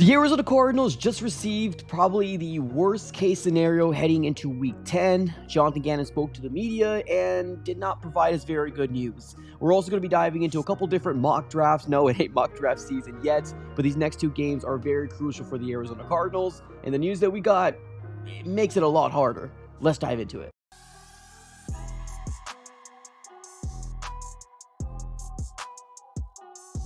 The Arizona Cardinals just received probably the worst case scenario heading into week 10. Jonathan Gannon spoke to the media and did not provide us very good news. We're also going to be diving into a couple different mock drafts. No, it ain't mock draft season yet, but these next two games are very crucial for the Arizona Cardinals. And the news that we got, it makes it a lot harder. Let's dive into it.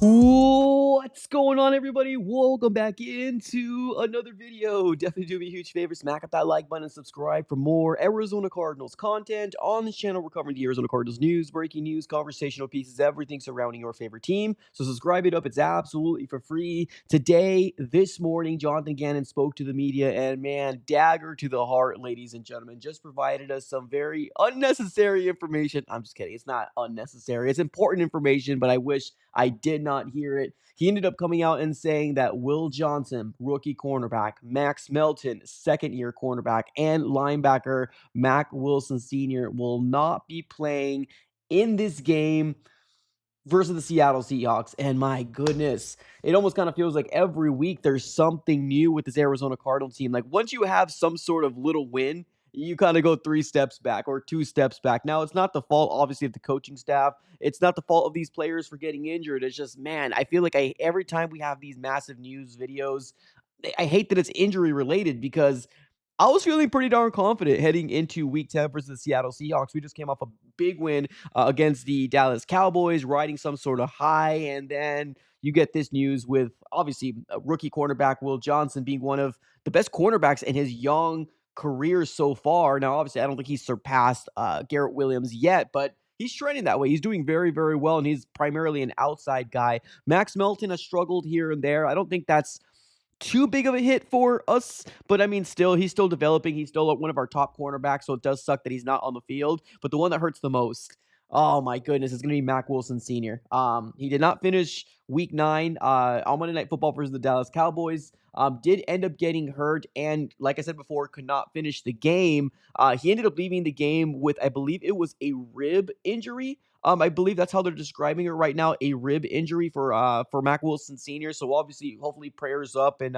What's going on, everybody? Welcome back into another video. Definitely do me a huge favor, smack up that like button and subscribe for more Arizona Cardinals content. On this channel, we're covering the Arizona Cardinals news, breaking news, conversational pieces, everything surrounding your favorite team. So subscribe it up. It's absolutely for free. Today, this morning, Jonathan Gannon spoke to the media, and man, dagger to the heart, ladies and gentlemen, just provided us some very unnecessary information. I'm just kidding. It's not unnecessary. It's important information, but I wish I did not hear it. He ended up coming out and saying that Will Johnson, rookie cornerback, Max Melton, second-year cornerback, and linebacker Mack Wilson Sr. will not be playing in this game versus the Seattle Seahawks. And my goodness, it almost kind of feels like every week there's something new with this Arizona Cardinals team. Like once you have some sort of little win, you kind of go 3 steps back or 2 steps back. Now, it's not the fault, obviously, of the coaching staff. It's not the fault of these players for getting injured. It's just, man, I feel like every time we have these massive news videos, I hate that it's injury related because I was feeling pretty darn confident heading into week 10 versus the Seattle Seahawks. We just came off a big win against the Dallas Cowboys, riding some sort of high. And then you get this news with obviously a rookie cornerback Will Johnson being one of the best cornerbacks in his young career so far. Now, obviously, I don't think he's surpassed Garrett Williams yet, but he's trending that way. He's doing very, very well, and he's primarily an outside guy. Max Melton has struggled here and there. I don't think that's too big of a hit for us, but I mean, still, he's still developing. He's still one of our top cornerbacks, so it does suck that he's not on the field. But the one that hurts the most, oh my goodness, is going to be Mack Wilson Sr. He did not finish week 9 on Monday Night Football versus the Dallas Cowboys. Did end up getting hurt, and like I said before, could not finish the game. He ended up leaving the game with, I believe it was a rib injury. I believe that's how they're describing it right now, a rib injury for Mack Wilson Sr. So obviously, hopefully prayers up, and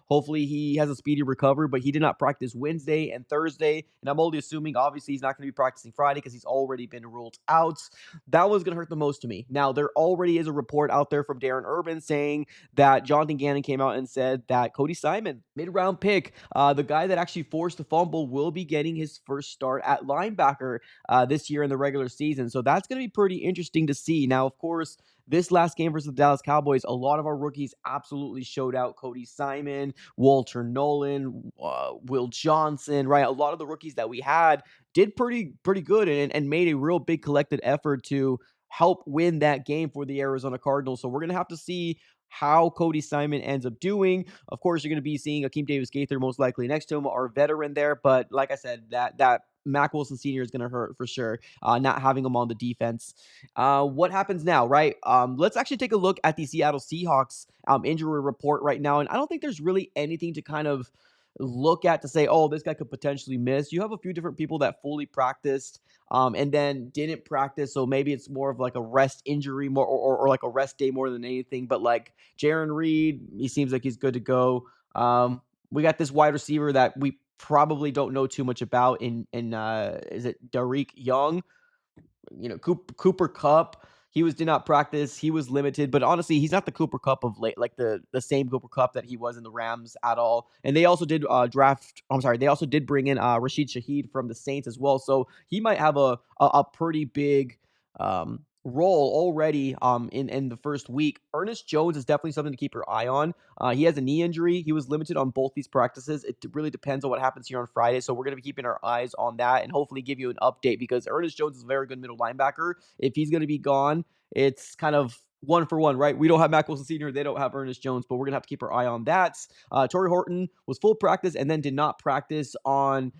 hopefully he has a speedy recovery. But he did not practice Wednesday and Thursday, and I'm only assuming obviously he's not going to be practicing Friday because he's already been ruled out. That was going to hurt the most to me. Now, there already is a report out there from Darren Urban saying that Jonathan Gannon came out and said that Cody Simon, mid-round pick, the guy that actually forced the fumble, will be getting his first start at linebacker this year in the regular season. So that's going to be pretty interesting to see. Now, of course, this last game versus the Dallas Cowboys, a lot of our rookies absolutely showed out. Cody Simon, Walter Nolan, Will Johnson, right? A lot of the rookies that we had did pretty good and made a real big collected effort to help win that game for the Arizona Cardinals. So we're going to have to see how Cody Simon ends up doing. Of course, you're going to be seeing Akeem Davis-Gaither most likely next to him, our veteran there. But like I said, that Mack Wilson Sr. is going to hurt for sure, not having him on the defense. What happens now, right? Let's actually take a look at the Seattle Seahawks injury report right now. And I don't think there's really anything to kind of look at to say, oh, this guy could potentially miss. You have a few different people that fully practiced and then didn't practice. So maybe it's more of like a rest injury more or like a rest day more than anything. But like Jaron Reed, he seems like he's good to go. We got this wide receiver that we probably don't know too much about in is it Derek Young? Cooper Kupp. He did not practice. He was limited, but honestly, he's not the Cooper Kupp of late, like the same Cooper Kupp that he was in the Rams at all. And they also did draft. I'm sorry, they also did bring in Rashid Shaheed from the Saints as well. So he might have a pretty big role already in the first week. Ernest Jones is definitely something to keep your eye on. He has a knee injury. He was limited on both these practices. It really depends on what happens here on Friday. So we're going to be keeping our eyes on that and hopefully give you an update because Ernest Jones is a very good middle linebacker. If he's going to be gone, it's kind of one for one, right? We don't have Mack Wilson Sr. They don't have Ernest Jones, but we're going to have to keep our eye on that. Torrey Horton was full practice and then did not practice on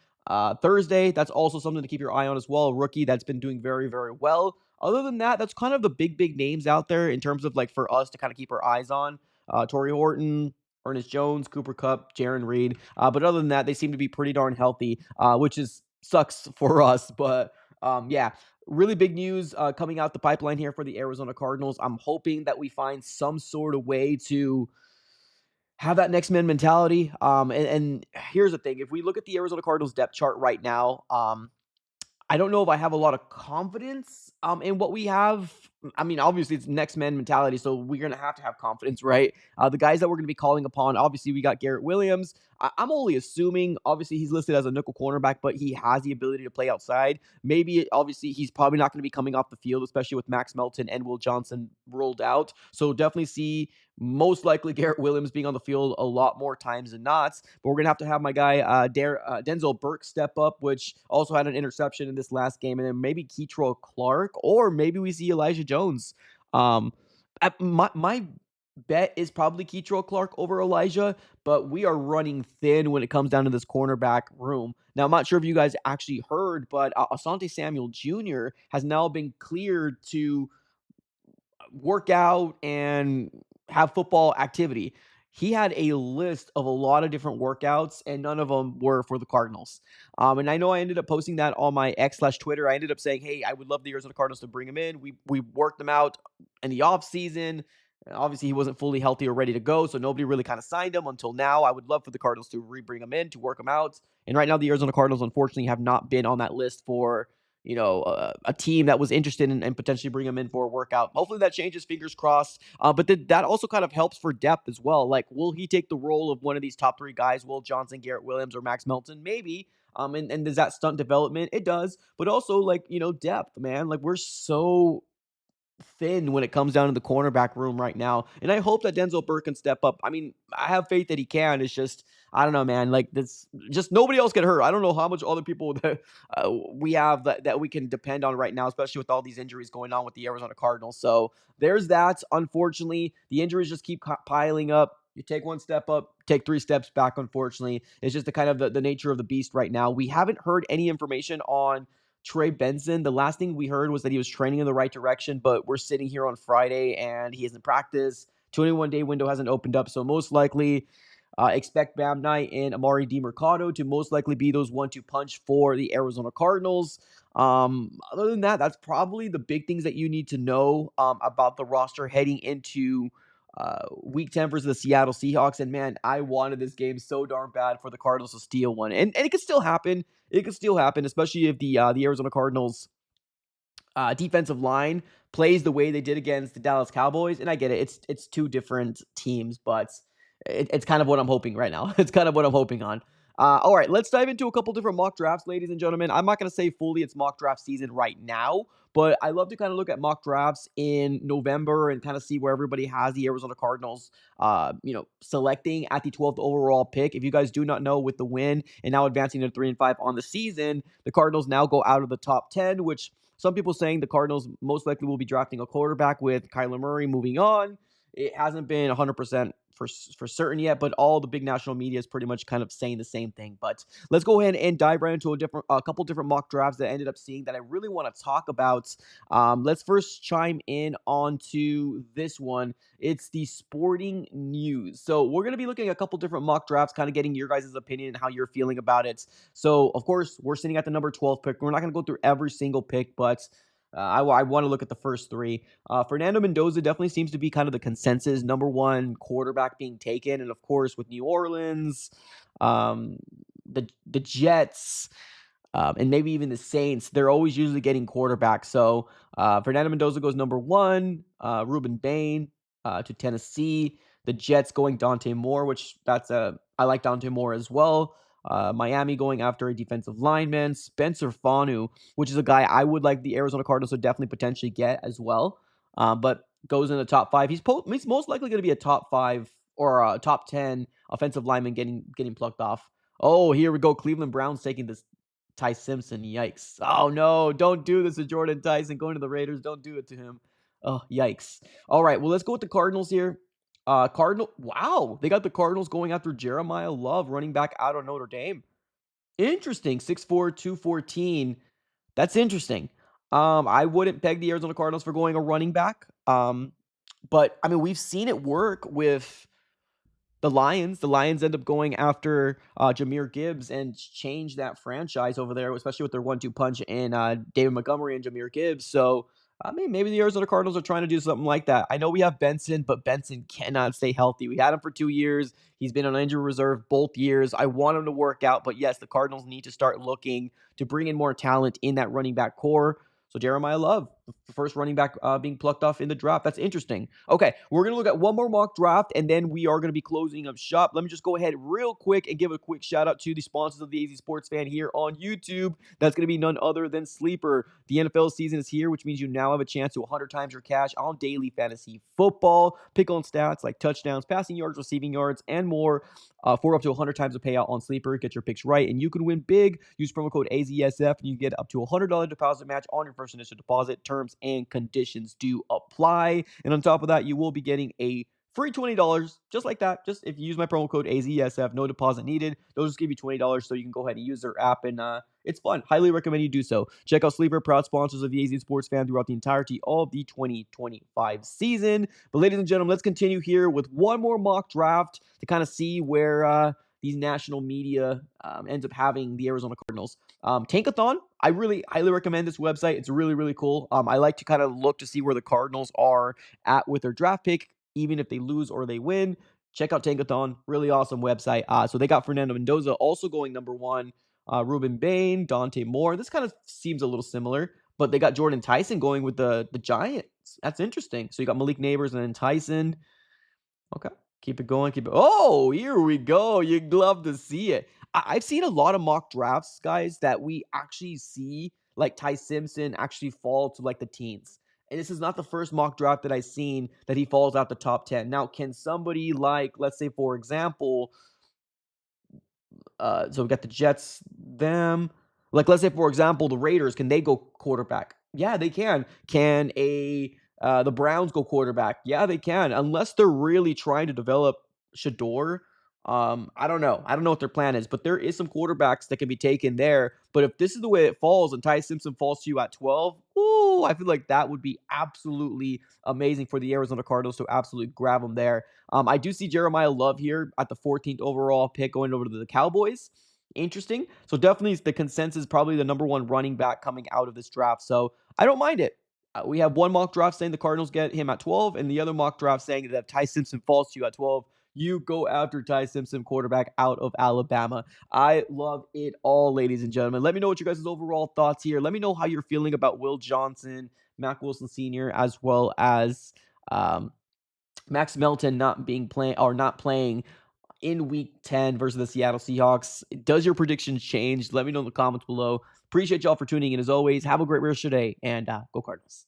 Thursday. That's also something to keep your eye on as well. A rookie that's been doing very, very well. Other than that, that's kind of the big names out there in terms of like for us to kind of keep our eyes on. Torrey Horton, Ernest Jones, Cooper Kupp, Jaron Reed. But other than that, they seem to be pretty darn healthy, which sucks for us. But yeah, really big news coming out the pipeline here for the Arizona Cardinals. I'm hoping that we find some sort of way to have that next man mentality. And here's the thing: if we look at the Arizona Cardinals depth chart right now, I don't know if I have a lot of confidence in what we have. I mean, obviously it's next man mentality, so we're gonna have to have confidence, right? The guys that we're gonna be calling upon, obviously we got Garrett Williams. I'm only assuming, obviously he's listed as a nickel cornerback, but he has the ability to play outside. Maybe, obviously, he's probably not gonna be coming off the field, especially with Max Melton and Will Johnson ruled out. So definitely see most likely Garrett Williams being on the field a lot more times than not. But we're gonna have my guy Denzel Burke step up, which also had an interception in this last game, and then maybe Keitrell Clark, or maybe we see Elijah Jones. Um, my bet is probably Keitrell Clark over Elijah, but we are running thin when it comes down to this cornerback room. Now, I'm not sure if you guys actually heard, but Asante Samuel Jr. has now been cleared to work out and have football activity. He had a list of a lot of different workouts, and none of them were for the Cardinals. And I know I ended up posting that on my X/Twitter. I ended up saying, "Hey, I would love the Arizona Cardinals to bring him in." We worked him out in the off season. Obviously, he wasn't fully healthy or ready to go, so nobody really kind of signed him until now. I would love for the Cardinals to re-bring him in to work him out. And right now, the Arizona Cardinals unfortunately have not been on that list for a team that was interested in and potentially bring him in for a workout. Hopefully that changes, fingers crossed. But that also kind of helps for depth as well. Like, will he take the role of one of these top three guys, Will Johnson, Garrett Williams, or Max Melton? Maybe. And does that stunt development? It does. But also, like, depth, man. Like, we're so thin when it comes down to the cornerback room right now. And I hope that Denzel Burke can step up. I mean, I have faith that he can. It's just, I don't know, man. Like, this, just nobody else get hurt. I don't know how much other people that we have that we can depend on right now, especially with all these injuries going on with the Arizona Cardinals. So there's that. Unfortunately, the injuries just keep piling up. You take one step up, take three steps back. Unfortunately, it's just the kind of the nature of the beast right now. We haven't heard any information on Trey Benson. The last thing we heard was that he was training in the right direction, but we're sitting here on Friday and he hasn't practiced. 21-day window hasn't opened up, so most likely expect Bam Knight and Amari DiMercado to most likely be those 1-2 punch for the Arizona Cardinals. Other than that, that's probably the big things that you need to know about the roster heading into week 10 versus the Seattle Seahawks. And man, I wanted this game so darn bad for the Cardinals to steal one. And it could still happen. It could still happen, especially if the Arizona Cardinals defensive line plays the way they did against the Dallas Cowboys. And I get it. It's two different teams, but it's kind of what I'm hoping right now. It's kind of what I'm hoping on. All right, let's dive into a couple different mock drafts, ladies and gentlemen. I'm not going to say fully it's mock draft season right now, but I love to kind of look at mock drafts in November and kind of see where everybody has the Arizona Cardinals, selecting at the 12th overall pick. If you guys do not know, with the win and now advancing to 3-5 on the season, the Cardinals now go out of the top 10, which some people saying the Cardinals most likely will be drafting a quarterback with Kyler Murray moving on. It hasn't been 100% for certain yet, but all the big national media is pretty much kind of saying the same thing. But let's go ahead and dive right into a couple different mock drafts that I ended up seeing that I really want to talk about. Let's first chime in onto this one. It's the Sporting News. So we're going to be looking at a couple different mock drafts, kind of getting your guys' opinion and how you're feeling about it. So, of course, we're sitting at the number 12 pick. We're not going to go through every single pick, but I want to look at the first three. Fernando Mendoza definitely seems to be kind of the consensus number one quarterback being taken. And, of course, with New Orleans, um, the Jets, and maybe even the Saints, they're always usually getting quarterbacks. So Fernando Mendoza goes number one. Ruben Bain to Tennessee. The Jets going Dante Moore, which I like Dante Moore as well. Miami going after a defensive lineman. Spencer Fanu, which is a guy I would like the Arizona Cardinals to definitely potentially get as well. But goes in the top five. He's most likely going to be a top five or a top 10 offensive lineman getting plucked off. Oh, here we go. Cleveland Browns taking this Ty Simpson. Yikes. Oh, no. Don't do this to Jordan Tyson going to the Raiders. Don't do it to him. Oh, yikes. All right. Well, let's go with the Cardinals here. Wow. They got the Cardinals going after Jeremiah Love, running back out of Notre Dame. Interesting. 6'4", 214. That's interesting. I wouldn't peg the Arizona Cardinals for going a running back. But, I mean, we've seen it work with the Lions. The Lions end up going after Jahmyr Gibbs and change that franchise over there, especially with their 1-2 punch in David Montgomery and Jahmyr Gibbs. So I mean, maybe the Arizona Cardinals are trying to do something like that. I know we have Benson, but Benson cannot stay healthy. We had him for 2 years. He's been on injury reserve both years. I want him to work out, but yes, the Cardinals need to start looking to bring in more talent in that running back core. So Jeremiah Love, the first running back being plucked off in the draft. That's interesting. Okay, we're going to look at one more mock draft, and then we are going to be closing up shop. Let me just go ahead real quick and give a quick shout out to the sponsors of the AZ Sports Fan here on YouTube. That's going to be none other than Sleeper. The NFL season is here, which means you now have a chance to 100 times your cash on daily fantasy football. Pick on stats like touchdowns, passing yards, receiving yards, and more for up to 100 times a payout on Sleeper. Get your picks right, and you can win big. Use promo code AZSF, and you get up to a $100 deposit match on your first initial deposit. Terms and conditions do apply. And on top of that, you will be getting a free $20, just like that. Just if you use my promo code AZSF, no deposit needed. They'll just give you $20 so you can go ahead and use their app, and it's fun. Highly recommend you do so. Check out Sleeper, proud sponsors of the AZ Sports Fan throughout the entirety of the 2025 season. But ladies and gentlemen, let's continue here with one more mock draft to kind of see where these national media ends up having the Arizona Cardinals. Tankathon, I really highly recommend this website. It's really, really cool. I like to kind of look to see where the Cardinals are at with their draft pick, even if they lose or they win. Check out Tankathon. Really awesome website. So they got Fernando Mendoza also going number one. Ruben Bain, Dante Moore. This kind of seems a little similar, but they got Jordan Tyson going with the Giants. That's interesting. So you got Malik Neighbors and then Tyson. Okay. Keep it going. Keep it. Oh, here we go. You'd love to see it. I've seen a lot of mock drafts, guys, that we actually see like Ty Simpson actually fall to like the teens. And this is not the first mock draft that I've seen that he falls out the top 10. Now, can somebody like, let's say, for example, so we got the Jets, them. Like, let's say, for example, the Raiders, can they go quarterback? Yeah, they can. Can the Browns go quarterback? Yeah, they can. Unless they're really trying to develop Shador. I don't know. I don't know what their plan is, but there is some quarterbacks that can be taken there. But if this is the way it falls and Ty Simpson falls to you at 12, ooh, I feel like that would be absolutely amazing for the Arizona Cardinals to absolutely grab them there. I do see Jeremiah Love here at the 14th overall pick going over to the Cowboys. Interesting. So definitely the consensus probably the number one running back coming out of this draft. So I don't mind it. We have one mock draft saying the Cardinals get him at 12, and the other mock draft saying that if Ty Simpson falls to you at 12, you go after Ty Simpson, quarterback out of Alabama. I love it all, ladies and gentlemen. Let me know what your guys' overall thoughts here. Let me know how you're feeling about Will Johnson, Mac Wilson Sr., as well as Max Melton not playing in Week 10 versus the Seattle Seahawks. Does your predictions change? Let me know in the comments below. Appreciate y'all for tuning in as always. Have a great rest of your day, and go Cardinals.